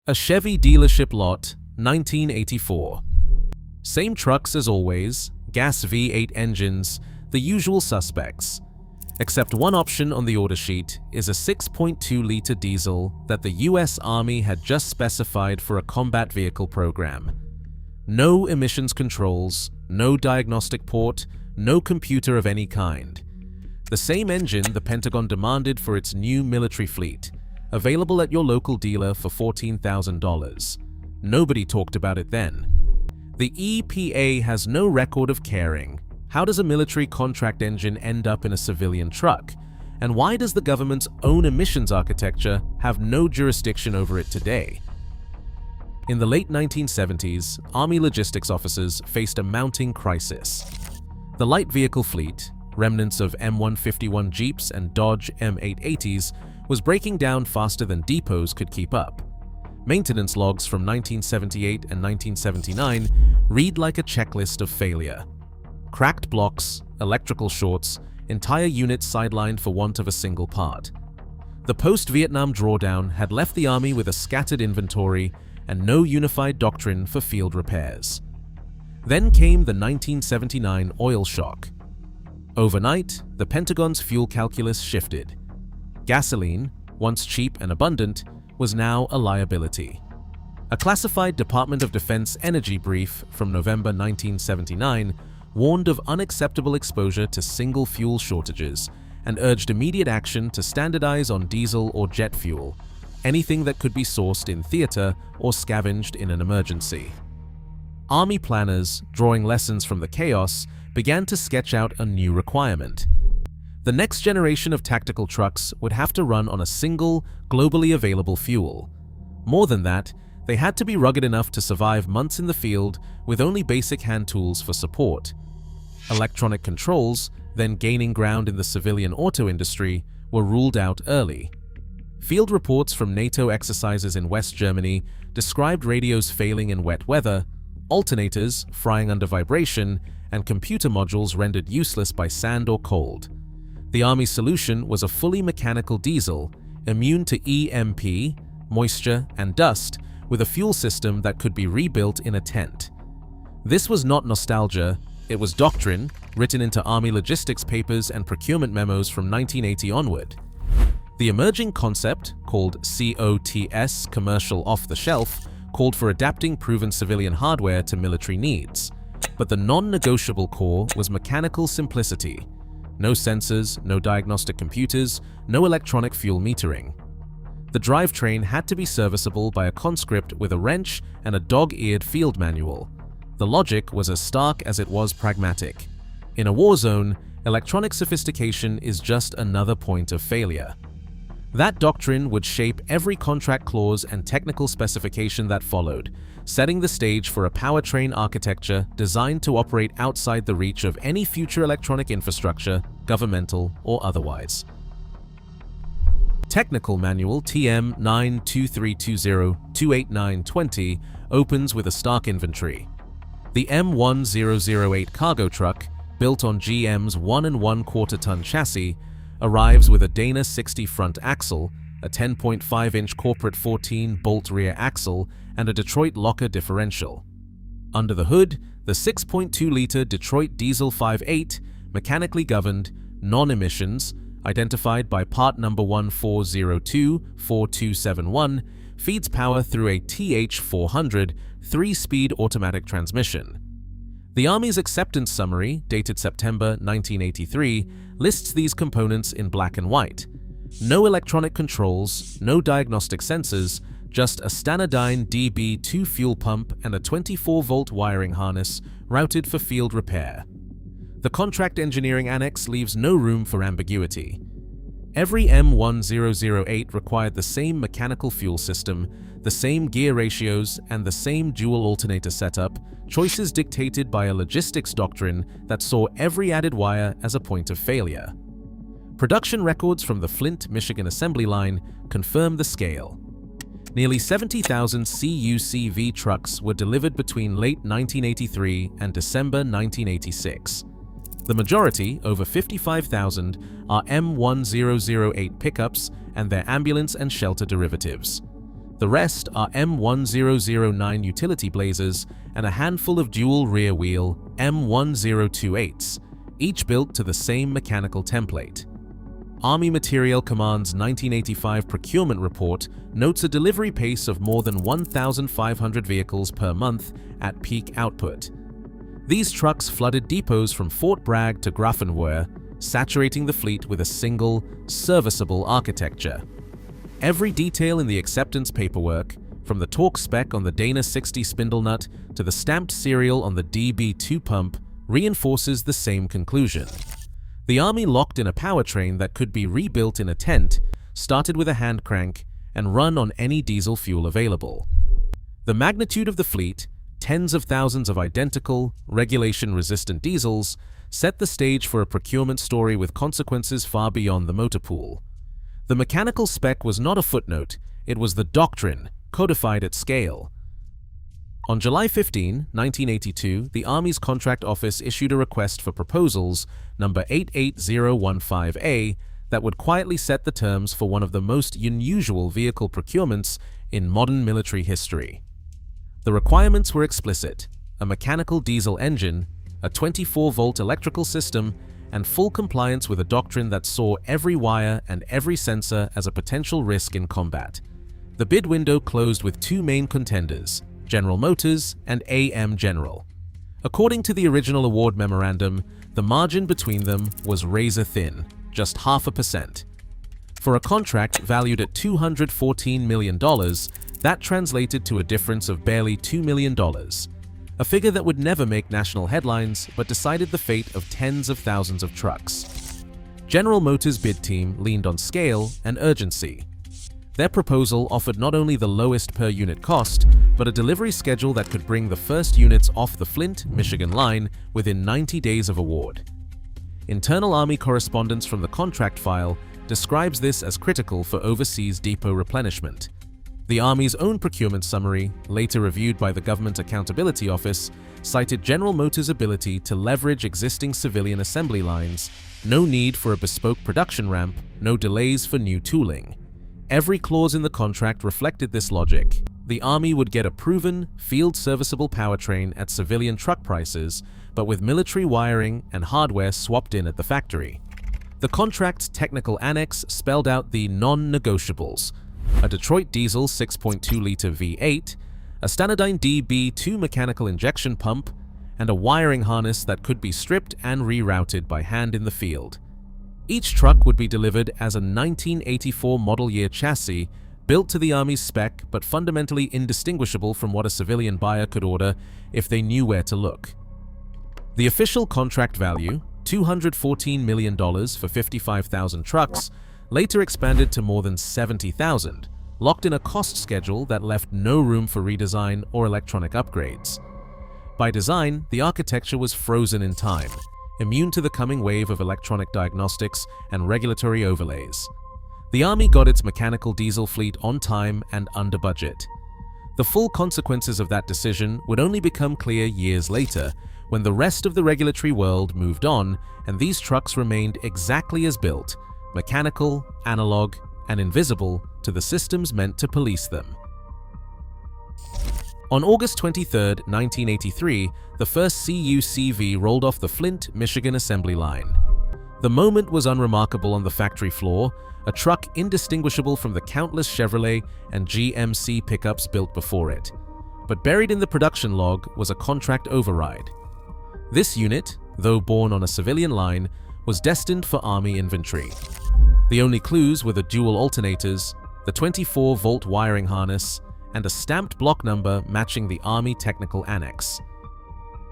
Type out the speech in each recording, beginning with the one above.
A Chevy dealership lot, 1984. Same trucks as always, gas V8 engines, the usual suspects. Except one option on the order sheet is a 6.2-liter diesel that the US Army had just specified for a combat vehicle program. No emissions controls, no diagnostic port, no computer of any kind. The same engine the Pentagon demanded for its new military fleet, available at your local dealer for $14,000. Nobody talked about it then. The EPA has no record of caring. How does a military contract engine end up in a civilian truck? And why does the government's own emissions architecture have no jurisdiction over it today? In the late 1970s, Army logistics officers faced a mounting crisis. The light vehicle fleet, remnants of M151 Jeeps and Dodge M880s, was breaking down faster than depots could keep up. Maintenance logs from 1978 and 1979 read like a checklist of failure. Cracked blocks, electrical shorts, entire units sidelined for want of a single part. The post-Vietnam drawdown had left the Army with a scattered inventory and no unified doctrine for field repairs. Then came the 1979 oil shock. Overnight, the Pentagon's fuel calculus shifted. Gasoline, once cheap and abundant, was now a liability. A classified Department of Defense energy brief from November 1979 warned of unacceptable exposure to single fuel shortages and urged immediate action to standardize on diesel or jet fuel, anything that could be sourced in theater or scavenged in an emergency. Army planners, drawing lessons from the chaos, began to sketch out a new requirement. The next generation of tactical trucks would have to run on a single, globally available fuel. More than that, they had to be rugged enough to survive months in the field with only basic hand tools for support. Electronic controls, then gaining ground in the civilian auto industry, were ruled out early. Field reports from NATO exercises in West Germany described radios failing in wet weather, alternators frying under vibration, and computer modules rendered useless by sand or cold. The Army's solution was a fully mechanical diesel, immune to EMP, moisture, and dust, with a fuel system that could be rebuilt in a tent. This was not nostalgia, it was doctrine, written into Army logistics papers and procurement memos from 1980 onward. The emerging concept, called COTS, Commercial Off-the-Shelf, called for adapting proven civilian hardware to military needs. But the non-negotiable core was mechanical simplicity. No sensors, no diagnostic computers, no electronic fuel metering. The drivetrain had to be serviceable by a conscript with a wrench and a dog-eared field manual. The logic was as stark as it was pragmatic. In a war zone, electronic sophistication is just another point of failure. That doctrine would shape every contract clause and technical specification that followed, setting the stage for a powertrain architecture designed to operate outside the reach of any future electronic infrastructure, governmental or otherwise. Technical Manual TM 92320-28920 opens with a stark inventory. The M1008 cargo truck, built on GM's 1 1/4-ton chassis, arrives with a Dana 60 front axle, a 10.5-inch corporate 14-bolt rear axle, and a Detroit locker differential. Under the hood, the 6.2-liter Detroit Diesel 5.8, mechanically governed, non-emissions, identified by part number 1402-4271, feeds power through a TH400 3-speed automatic transmission. The Army's acceptance summary, dated September 1983, lists these components in black and white. No electronic controls, no diagnostic sensors, just a Stanadyne DB2 fuel pump and a 24-volt wiring harness routed for field repair. The contract engineering annex leaves no room for ambiguity. Every M1008 required the same mechanical fuel system, the same gear ratios, and the same dual alternator setup, choices dictated by a logistics doctrine that saw every added wire as a point of failure. Production records from the Flint, Michigan assembly line confirm the scale. Nearly 70,000 CUCV trucks were delivered between late 1983 and December 1986. The majority, over 55,000, are M1008 pickups and their ambulance and shelter derivatives. The rest are M1009 utility blazers and a handful of dual rear-wheel M1028s, each built to the same mechanical template. Army Materiel Command's 1985 procurement report notes a delivery pace of more than 1,500 vehicles per month at peak output. These trucks flooded depots from Fort Bragg to Grafenwoehr, saturating the fleet with a single, serviceable architecture. Every detail in the acceptance paperwork, from the torque spec on the Dana 60 spindle nut to the stamped serial on the DB2 pump, reinforces the same conclusion. The Army locked in a powertrain that could be rebuilt in a tent, started with a hand crank, and run on any diesel fuel available. The magnitude of the fleet, tens of thousands of identical, regulation-resistant diesels, set the stage for a procurement story with consequences far beyond the motor pool. The mechanical spec was not a footnote, it was the doctrine, codified at scale. On July 15, 1982, the Army's Contract Office issued a request for proposals, number 88015A, that would quietly set the terms for one of the most unusual vehicle procurements in modern military history. The requirements were explicit: a mechanical diesel engine, a 24-volt electrical system, and full compliance with a doctrine that saw every wire and every sensor as a potential risk in combat. The bid window closed with two main contenders, General Motors and AM General. According to the original award memorandum, the margin between them was razor-thin, just 0.5%. For a contract valued at $214 million, that translated to a difference of barely $2 million. A figure that would never make national headlines, but decided the fate of tens of thousands of trucks. General Motors' bid team leaned on scale and urgency. Their proposal offered not only the lowest per-unit cost, but a delivery schedule that could bring the first units off the Flint, Michigan line within 90 days of award. Internal Army correspondence from the contract file describes this as critical for overseas depot replenishment. The Army's own procurement summary, later reviewed by the Government Accountability Office, cited General Motors' ability to leverage existing civilian assembly lines, no need for a bespoke production ramp, no delays for new tooling. Every clause in the contract reflected this logic. The Army would get a proven, field-serviceable powertrain at civilian truck prices, but with military wiring and hardware swapped in at the factory. The contract's technical annex spelled out the non-negotiables: a Detroit diesel 6.2-liter V8, a Stanadyne DB2 mechanical injection pump, and a wiring harness that could be stripped and rerouted by hand in the field. Each truck would be delivered as a 1984 model year chassis, built to the Army's spec but fundamentally indistinguishable from what a civilian buyer could order if they knew where to look. The official contract value, $214 million for 55,000 trucks, later expanded to more than 70,000, locked in a cost schedule that left no room for redesign or electronic upgrades. By design, the architecture was frozen in time, immune to the coming wave of electronic diagnostics and regulatory overlays. The Army got its mechanical diesel fleet on time and under budget. The full consequences of that decision would only become clear years later, when the rest of the regulatory world moved on and these trucks remained exactly as built: mechanical, analog, and invisible to the systems meant to police them. On August 23, 1983, the first CUCV rolled off the Flint, Michigan assembly line. The moment was unremarkable on the factory floor, a truck indistinguishable from the countless Chevrolet and GMC pickups built before it. But buried in the production log was a contract override. This unit, though born on a civilian line, was destined for Army inventory. The only clues were the dual alternators, the 24-volt wiring harness, and a stamped block number matching the Army Technical Annex.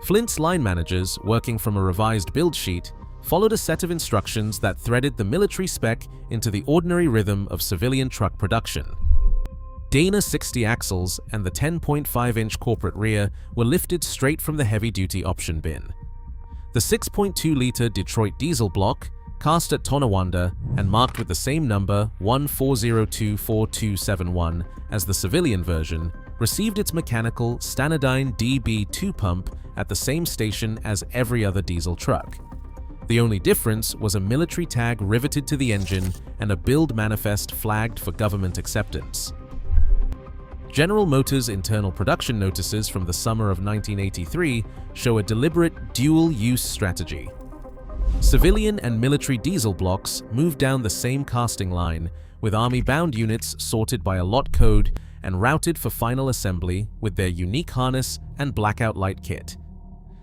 Flint's line managers, working from a revised build sheet, followed a set of instructions that threaded the military spec into the ordinary rhythm of civilian truck production. Dana 60 axles and the 10.5-inch corporate rear were lifted straight from the heavy-duty option bin. The 6.2-liter Detroit diesel block, cast at Tonawanda and marked with the same number 14024271 as the civilian version, received its mechanical Stanadyne DB2 pump at the same station as every other diesel truck. The only difference was a military tag riveted to the engine and a build manifest flagged for government acceptance. General Motors' internal production notices from the summer of 1983 show a deliberate dual-use strategy. Civilian and military diesel blocks moved down the same casting line, with Army-bound units sorted by a lot code and routed for final assembly with their unique harness and blackout light kit.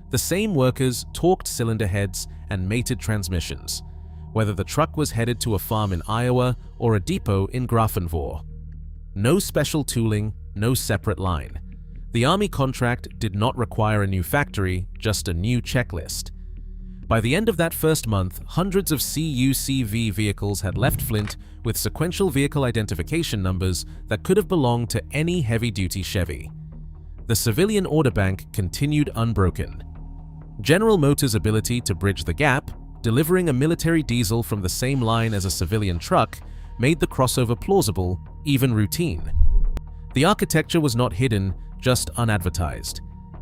The same workers torqued cylinder heads and mated transmissions, whether the truck was headed to a farm in Iowa or a depot in Grafenwohr. No special tooling, no separate line. The Army contract did not require a new factory, just a new checklist. By the end of that first month, hundreds of CUCV vehicles had left Flint with sequential vehicle identification numbers that could have belonged to any heavy-duty Chevy. The civilian order bank continued unbroken. General Motors' ability to bridge the gap, delivering a military diesel from the same line as a civilian truck, made the crossover plausible, even routine. The architecture was not hidden, just unadvertised.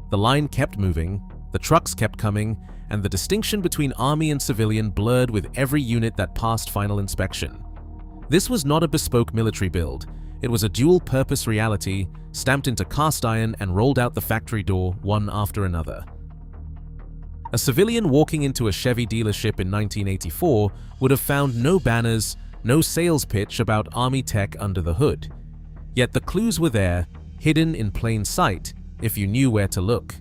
The line kept moving, the trucks kept coming, and the distinction between Army and civilian blurred with every unit that passed final inspection. This was not a bespoke military build. It was a dual-purpose reality, stamped into cast iron and rolled out the factory door one after another. A civilian walking into a Chevy dealership in 1984 would have found no banners, no sales pitch about Army tech under the hood. Yet the clues were there, hidden in plain sight, if you knew where to look.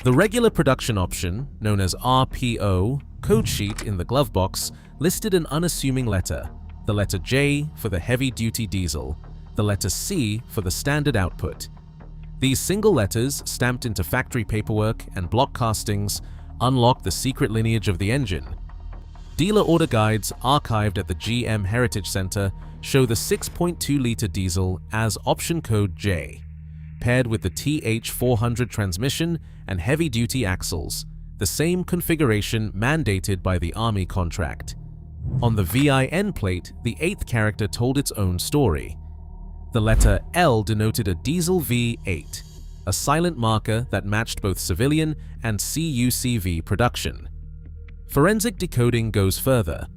The regular production option, known as RPO, code sheet in the glove box, listed an unassuming letter, the letter J for the heavy-duty diesel, the letter C for the standard output. These single letters, stamped into factory paperwork and block castings, unlock the secret lineage of the engine. Dealer order guides archived at the GM Heritage Center show the 6.2-liter diesel as option code J, paired with the TH400 transmission and heavy-duty axles, the same configuration mandated by the Army contract. On the VIN plate, the 8th character told its own story. The letter L denoted a diesel V8, a silent marker that matched both civilian and CUCV production. Forensic decoding goes further.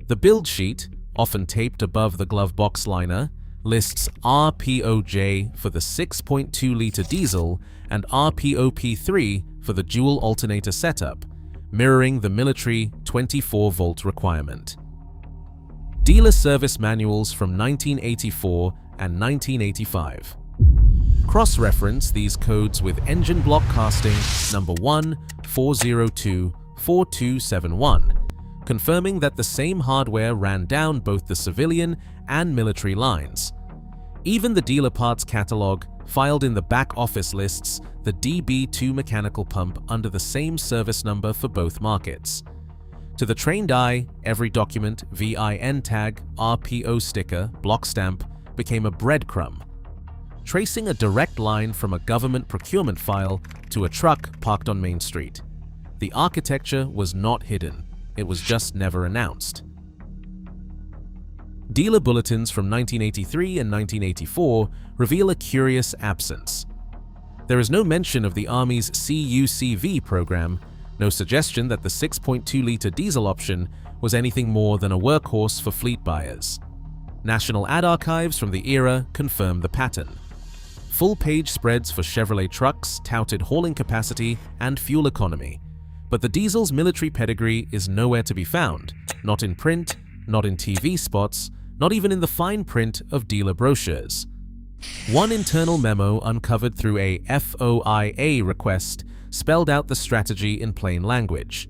The build sheet, often taped above the glove box liner, lists RPOJ for the 6.2-liter diesel and RPOP3 for the dual alternator setup, mirroring the military 24-volt requirement. Dealer service manuals from 1984 and 1985. Cross-reference these codes with engine block casting number 14024271, confirming that the same hardware ran down both the civilian and military lines. Even the dealer parts catalog filed in the back office lists the DB2 mechanical pump under the same service number for both markets. To the trained eye, every document, VIN tag, RPO sticker, block stamp became a breadcrumb, tracing a direct line from a government procurement file to a truck parked on Main Street. The architecture was not hidden, it was just never announced. Dealer bulletins from 1983 and 1984 reveal a curious absence. There is no mention of the Army's CUCV program, no suggestion that the 6.2-liter diesel option was anything more than a workhorse for fleet buyers. National ad archives from the era confirm the pattern. Full-page spreads for Chevrolet trucks touted hauling capacity and fuel economy, but the diesel's military pedigree is nowhere to be found, not in print, not in TV spots, not even in the fine print of dealer brochures. One internal memo uncovered through a FOIA request spelled out the strategy in plain language.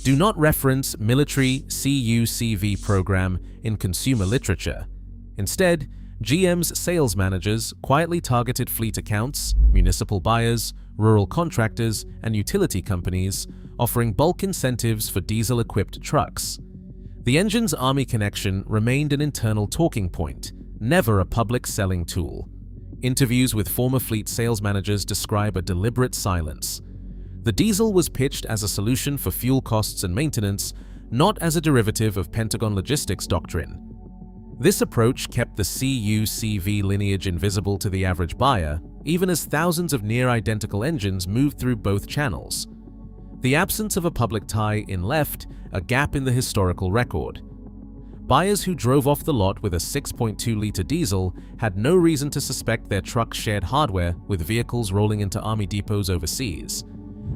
Do not reference military CUCV program in consumer literature. Instead, GM's sales managers quietly targeted fleet accounts, municipal buyers, rural contractors, and utility companies, offering bulk incentives for diesel-equipped trucks. The engine's Army connection remained an internal talking point, never a public selling tool. Interviews with former fleet sales managers describe a deliberate silence. The diesel was pitched as a solution for fuel costs and maintenance, not as a derivative of Pentagon logistics doctrine. This approach kept the CUCV lineage invisible to the average buyer, even as thousands of near-identical engines moved through both channels. The absence of a public tie-in left a gap in the historical record. Buyers who drove off the lot with a 6.2-liter diesel had no reason to suspect their truck shared hardware with vehicles rolling into Army depots overseas.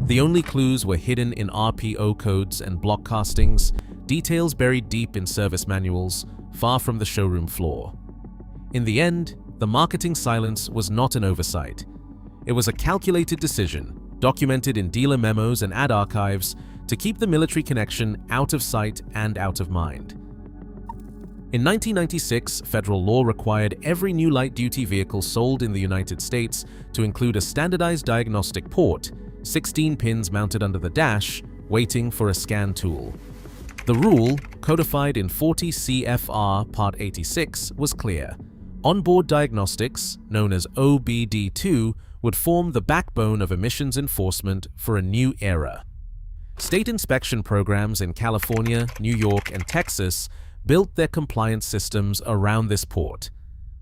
The only clues were hidden in RPO codes and block castings, details buried deep in service manuals, far from the showroom floor. In the end, the marketing silence was not an oversight. It was a calculated decision, documented in dealer memos and ad archives, to keep the military connection out of sight and out of mind. In 1996, federal law required every new light-duty vehicle sold in the United States to include a standardized diagnostic port, 16 pins mounted under the dash, waiting for a scan tool. The rule, codified in 40 CFR Part 86, was clear. Onboard diagnostics, known as OBD-II, would form the backbone of emissions enforcement for a new era. State inspection programs in California, New York, and Texas built their compliance systems around this port.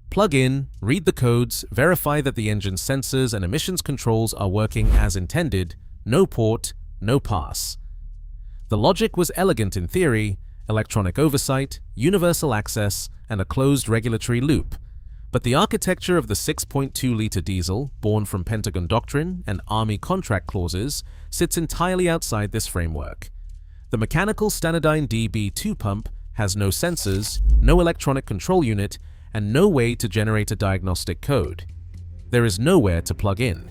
Plug in, read the codes, verify that the engine's sensors and emissions controls are working as intended. No port, no pass. The logic was elegant in theory: electronic oversight, universal access, and a closed regulatory loop. But the architecture of the 6.2-liter diesel, born from Pentagon doctrine and Army contract clauses, sits entirely outside this framework. The mechanical Stanadyne DB2 pump has no sensors, no electronic control unit, and no way to generate a diagnostic code. There is nowhere to plug in.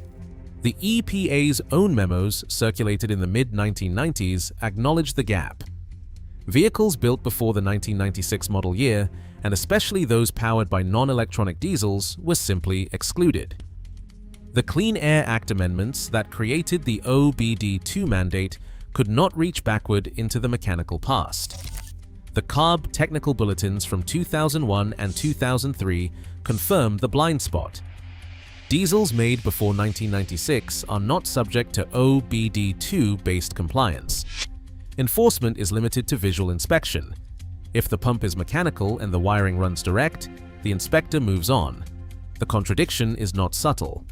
The EPA's own memos, circulated in the mid-1990s, acknowledge the gap. Vehicles built before the 1996 model year, and especially those powered by non-electronic diesels, were simply excluded. The Clean Air Act amendments that created the OBD-II mandate could not reach backward into the mechanical past. The CARB technical bulletins from 2001 and 2003 confirmed the blind spot. Diesels made before 1996 are not subject to OBD-II-based compliance. Enforcement is limited to visual inspection. If the pump is mechanical and the wiring runs direct, the inspector moves on. The contradiction is not subtle.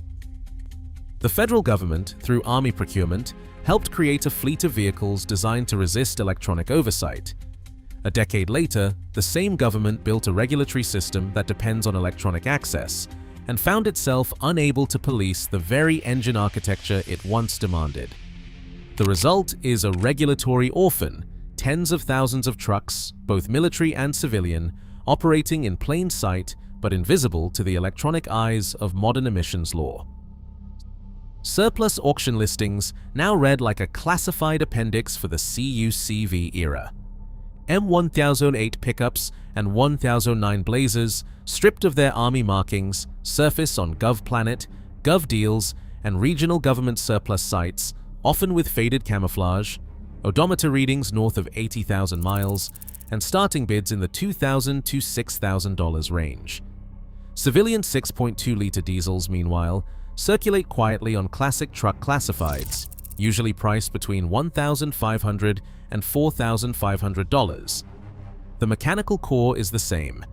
The federal government, through Army procurement, helped create a fleet of vehicles designed to resist electronic oversight. A decade later, the same government built a regulatory system that depends on electronic access, and found itself unable to police the very engine architecture it once demanded. The result is a regulatory orphan: tens of thousands of trucks, both military and civilian, operating in plain sight but invisible to the electronic eyes of modern emissions law. Surplus auction listings now read like a classified appendix for the CUCV era. M1008 pickups and 1009 Blazers, stripped of their Army markings, surface on GovPlanet, GovDeals, and regional government surplus sites, often with faded camouflage, odometer readings north of 80,000 miles, and starting bids in the $2,000 to $6,000 range. Civilian 6.2-liter diesels, meanwhile, circulate quietly on classic truck classifieds, usually priced between $1,500 and $4,500. The mechanical core is the same.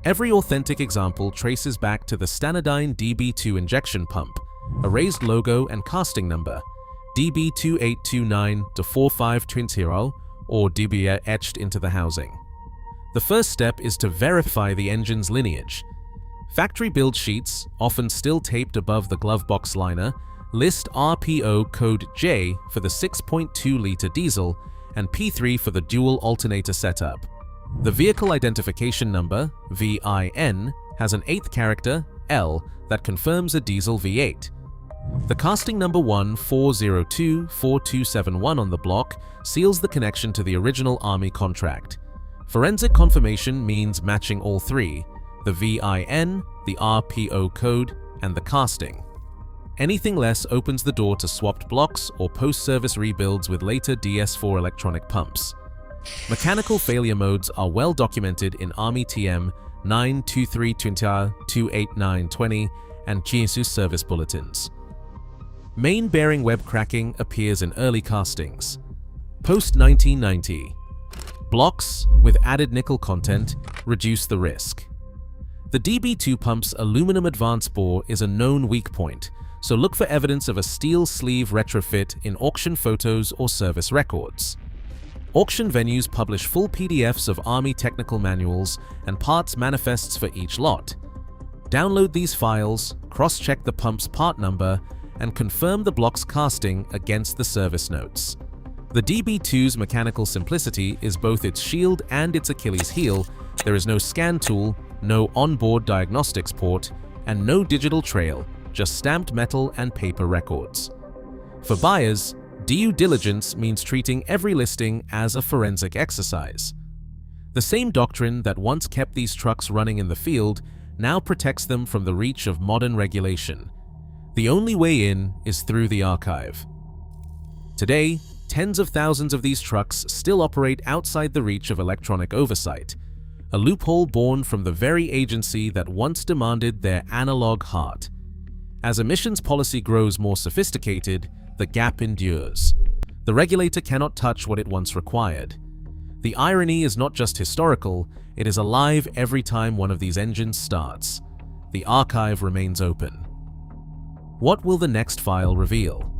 Every authentic example traces back to the Stanadyne DB2 injection pump, a raised logo and casting number, DB2829-4520, or DB etched into the housing. The first step is to verify the engine's lineage. Factory build sheets, often still taped above the glove box liner, list RPO code J for the 6.2-liter diesel and P3 for the dual alternator setup. The vehicle identification number, VIN, has an 8th character, L, that confirms a diesel V8. The casting number 14024271 on the block seals the connection to the original Army contract. Forensic confirmation means matching all three: the VIN, the RPO code, and the casting. Anything less opens the door to swapped blocks or post-service rebuilds with later DS4 electronic pumps. Mechanical failure modes are well documented in Army TM 92320-28920 and GSU service bulletins. Main bearing web cracking appears in early castings. Post-1990. Blocks, with added nickel content, reduce the risk. The DB2 pump's aluminum advance bore is a known weak point, so look for evidence of a steel sleeve retrofit in auction photos or service records. Auction venues publish full PDFs of Army technical manuals and parts manifests for each lot. Download these files, cross-check the pump's part number, and confirm the block's casting against the service notes. The DB-II's mechanical simplicity is both its shield and its Achilles heel. There is no scan tool, no onboard diagnostics port, and no digital trail, just stamped metal and paper records. For buyers, due diligence means treating every listing as a forensic exercise. The same doctrine that once kept these trucks running in the field now protects them from the reach of modern regulation. The only way in is through the archive. Today, tens of thousands of these trucks still operate outside the reach of electronic oversight, a loophole born from the very agency that once demanded their analog heart. As emissions policy grows more sophisticated, the gap endures. The regulator cannot touch what it once required. The irony is not just historical, it is alive every time one of these engines starts. The archive remains open. What will the next file reveal?